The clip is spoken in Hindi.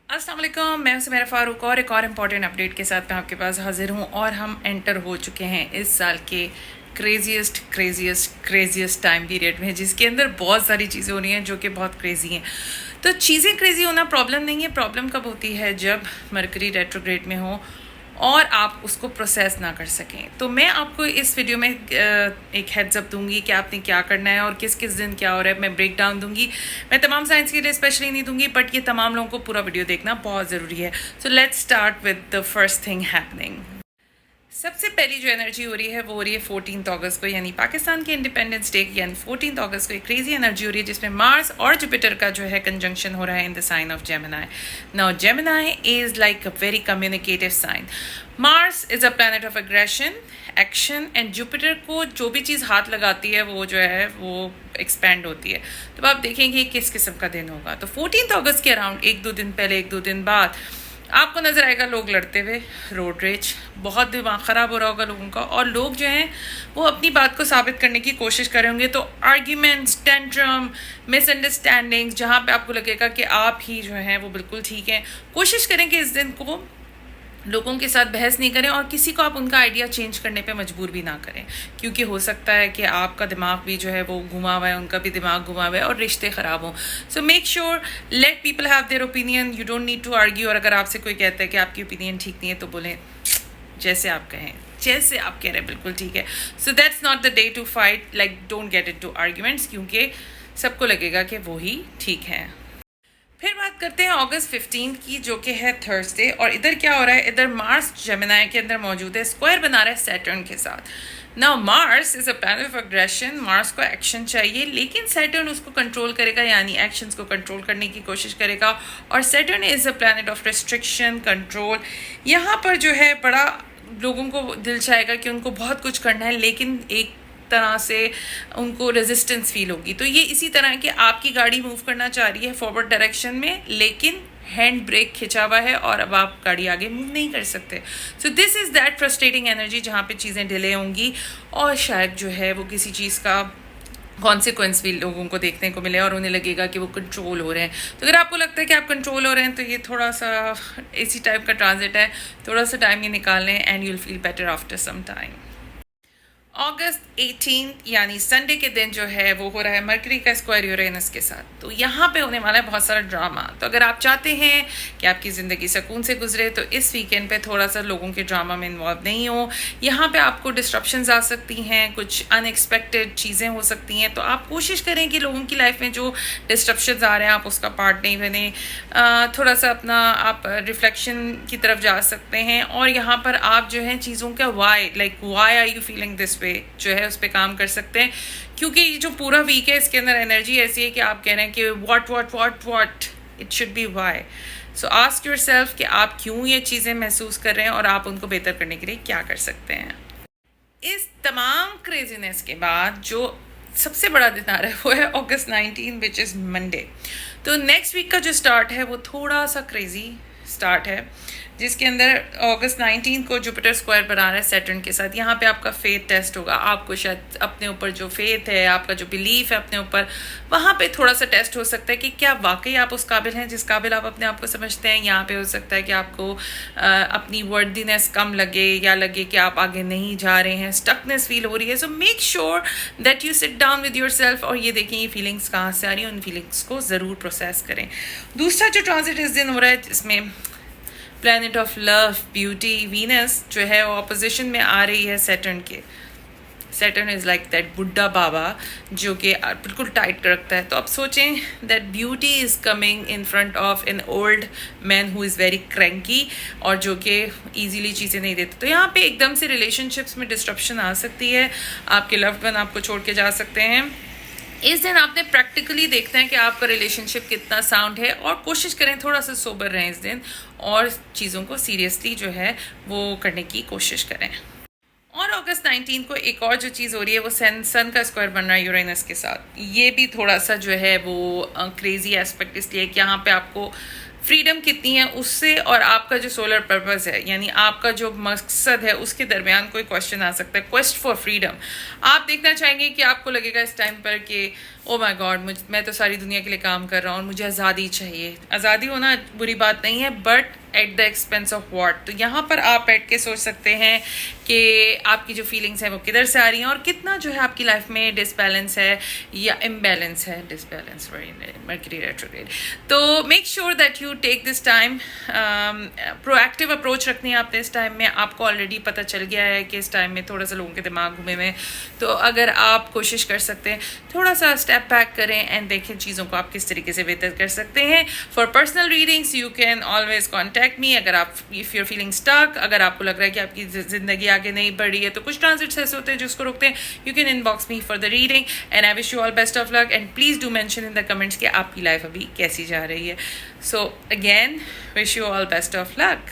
अस्सलाम वालेकुम, मैं हूं मेरा फ़ारूक और एक और इम्पॉर्टेंट अपडेट के साथ मैं आपके पास हाजिर हूं। और हम एंटर हो चुके हैं इस साल के क्रेजिएस्ट टाइम पीरियड में, जिसके अंदर बहुत सारी चीज़ें हो रही हैं जो कि बहुत क्रेजी हैं। तो चीज़ें क्रेजी होना प्रॉब्लम नहीं है, प्रॉब्लम कब होती है जब मरकरी रेट्रोग्रेड में हो और आप उसको प्रोसेस ना कर सकें। तो मैं आपको इस वीडियो में एक हेड्स अप दूंगी कि आपने क्या करना है और किस किस दिन क्या हो रहा है। मैं ब्रेक डाउन दूंगी, मैं तमाम साइंस के लिए स्पेशली नहीं दूंगी, बट ये तमाम लोगों को पूरा वीडियो देखना बहुत ज़रूरी है। So let's start with the first thing happening. सबसे पहली जो एनर्जी हो रही है वो हो रही है 14 अगस्त को, यानी पाकिस्तान के इंडिपेंडेंस डे यानी 14 अगस्त को एक क्रेजी एनर्जी हो रही है जिसमें मार्स और जुपिटर का जो है कंजंक्शन हो रहा है in the sign of Gemini. Now Gemini is like a very communicative sign. Mars is a planet of aggression, action, and Jupiter को जो भी चीज़ हाथ लगाती है वो जो है वो एक्सपैंड होती है। तो आप देखेंगे किस किस्म का दिन होगा। तो 14 अगस्त के अराउंड एक दो दिन पहले, एक दो दिन बाद आपको नजर आएगा लोग लड़ते हुए, रोड रेज, बहुत दिमाग ख़राब हो रहा होगा लोगों का, और लोग जो हैं वो अपनी बात को साबित करने की कोशिश कर रहे होंगे। तो आर्ग्यूमेंट्स, टेंट्रम, मिसअंडरस्टैंडिंग्स, जहाँ पे आपको लगेगा कि आप ही जो हैं वो बिल्कुल ठीक हैं, कोशिश करें कि इस दिन को लोगों के साथ बहस नहीं करें और किसी को आप उनका आइडिया चेंज करने पे मजबूर भी ना करें, क्योंकि हो सकता है कि आपका दिमाग भी जो है वो घुमा हुआ है, उनका भी दिमाग घुमा हुआ है और रिश्ते ख़राब हों। So make sure let people have their opinion, you don't need to argue. और अगर आपसे कोई कहता है कि आपकी ओपिनियन ठीक नहीं है तो बोलें जैसे आप कहें, जैसे आप कह रहे हैं बिल्कुल ठीक है। So that's not the day to fight, like don't get it to arguments, क्योंकि सबको लगेगा कि वो ही ठीक है। फिर बात करते हैं अगस्त 15 की, जो कि है थर्सडे। और इधर क्या हो रहा है, इधर मार्स जेमिनी के अंदर मौजूद है, स्क्वायर बना रहा है सैटर्न के साथ। Now Mars is a planet of aggression, Mars को एक्शन चाहिए, लेकिन सैटर्न उसको कंट्रोल करेगा, यानी एक्शंस को कंट्रोल करने की कोशिश करेगा। और Saturn is a planet of restriction, control. यहाँ पर जो है बड़ा लोगों को दिल चाहेगा कि उनको बहुत कुछ करना है, लेकिन एक तरह से उनको रेजिस्टेंस फील होगी। तो ये इसी तरह कि आपकी गाड़ी मूव करना चाह रही है फॉरवर्ड डायरेक्शन में, लेकिन हैंड ब्रेक खिंचा हुआ है और अब आप गाड़ी आगे मूव नहीं कर सकते। So this is that frustrating energy जहाँ पे चीज़ें डिले होंगी और शायद जो है वो किसी चीज़ का कॉन्सिक्वेंस भी लोगों को देखने को मिले और उन्हें लगेगा कि वो कंट्रोल हो रहे हैं। तो अगर आपको लगता है कि आप कंट्रोल हो रहे हैं तो ये थोड़ा सा इसी टाइप का ट्रांजिट है, थोड़ा सा टाइम ये निकाल लें and you will feel better after some time. अगस्त 18 यानी संडे के दिन जो है वो हो रहा है मरकरी का स्क्वायर यूरेनस के साथ। तो यहाँ पे होने वाला है बहुत सारा ड्रामा। तो अगर आप चाहते हैं कि आपकी ज़िंदगी सुकून से गुजरे तो इस वीकेंड पे थोड़ा सा लोगों के ड्रामा में इन्वॉल्व नहीं हो। यहाँ पे आपको डिस्ट्रप्शंस आ सकती हैं, कुछ अनएक्सपेक्टेड चीज़ें हो सकती हैं। तो आप कोशिश करें कि लोगों की लाइफ में जो डिस्ट्रप्शंस आ रहे हैं आप उसका पार्ट नहीं बने। थोड़ा सा अपना आप रिफ्लेक्शन की तरफ जा सकते हैं और यहाँ पर आप जो है चीज़ों का why are you feeling this way जो है उस पर काम कर सकते हैं, क्योंकि ये जो पूरा वीक है इसके अंदर एनर्जी ऐसी है कि आप कह रहे हैं कि what it should be why. So ask yourself कि आप क्यों ये चीज़ें महसूस कर रहे हैं और आप उनको बेहतर करने के लिए क्या कर सकते हैं। इस तमाम क्रेजीनेस के बाद जो सबसे बड़ा दिन आ रहा है वो है अगस्त 19 विच इज़ मंडे। तो नेक्स्ट वीक का जो स्टार्ट है वो थोड़ा सा क्रेजी स्टार्ट है, जिसके अंदर अगस्त 19 को जुपिटर स्क्वायर बना रहा है सैटर्न के साथ। यहाँ पे आपका फेथ टेस्ट होगा, आपको शायद अपने ऊपर जो फेथ है, आपका जो बिलीफ है अपने ऊपर, वहाँ पे थोड़ा सा टेस्ट हो सकता है कि क्या वाकई आप उस काबिल हैं जिस काबिल आप अपने आप को समझते हैं। यहाँ पे हो सकता है कि आपको अपनी वर्दीनेस कम लगे या लगे कि आप आगे नहीं जा रहे हैं, स्टकनेस फील हो रही है। सो make sure that you sit down with your self और ये देखें ये फीलिंग्स कहाँ से आ रही हैं, उन फीलिंग्स को ज़रूर प्रोसेस करें। दूसरा जो ट्रांजिट इस दिन हो रहा है जिसमें planet of love, beauty, Venus जो है वो ऑपोजिशन में आ रही है सैटर्न के। सैटर्न इज़ लाइक दैट बुड्ढा बाबा जो कि बिल्कुल टाइट रखता है। तो आप सोचें that beauty is coming in front of an old man who is very cranky और जो कि ईजीली चीज़ें नहीं देते। तो यहाँ पे एकदम से रिलेशनशिप्स में डिस्ट्रप्शन आ सकती है, आपके लव्ड वन आपको छोड़ के जा सकते हैं। इस दिन आपने प्रैक्टिकली देखना है कि आपका रिलेशनशिप कितना साउंड है और कोशिश करें थोड़ा सा सोबर रहें इस दिन और चीज़ों को सीरियसली जो है वो करने की कोशिश करें। और अगस्त 19 को एक और जो चीज़ हो रही है वो सन का स्क्वायर बन रहा है यूरेनस के साथ। ये भी थोड़ा सा जो है वो क्रेजी एस्पेक्ट इसलिए कि यहाँ पे आपको फ्रीडम कितनी है उससे और आपका जो सोलर पर्पस है यानी आपका जो मकसद है उसके दरमियान कोई क्वेश्चन आ सकता है। क्वेस्ट फॉर फ्रीडम आप देखना चाहेंगे कि आपको लगेगा इस टाइम पर कि ओ माय गॉड, मैं तो सारी दुनिया के लिए काम कर रहा हूँ और मुझे आज़ादी चाहिए। आज़ादी होना बुरी बात नहीं है, but at the expense of what. तो यहाँ पर आप बैठ के सोच सकते हैं कि आपकी जो फीलिंग्स हैं वो किधर से आ रही हैं और कितना जो है आपकी लाइफ में डिसबैलेंस है या इम्बैलेंस है। Disbalance, Mercury retrograde. तो make sure that you take this time, proactive approach रखनी है आपने इस टाइम में। आपको ऑलरेडी पता चल गया है कि इस टाइम में थोड़ा सा लोगों के दिमाग घूमे में, तो अगर आप कोशिश कर सकते हैं थोड़ा सा स्टेप बैक करें एंड देखें चीज़ों को आप किस तरीके से बेहतर कर सकते हैं। For personal readings you can always contact me. अगर आप, if you are feeling stuck, अगर आपको लग रहा है कि आपकी ज़िंदगी आगे नहीं बढ़ रही है, तो कुछ ट्रांजिट्स ऐसे होते हैं जिसको रोकते हैं, you can inbox me for the reading and I wish you all best of luck and please do mention in the comments कि आपकी लाइफ अभी कैसी जा रही है। So again wish you all best of luck.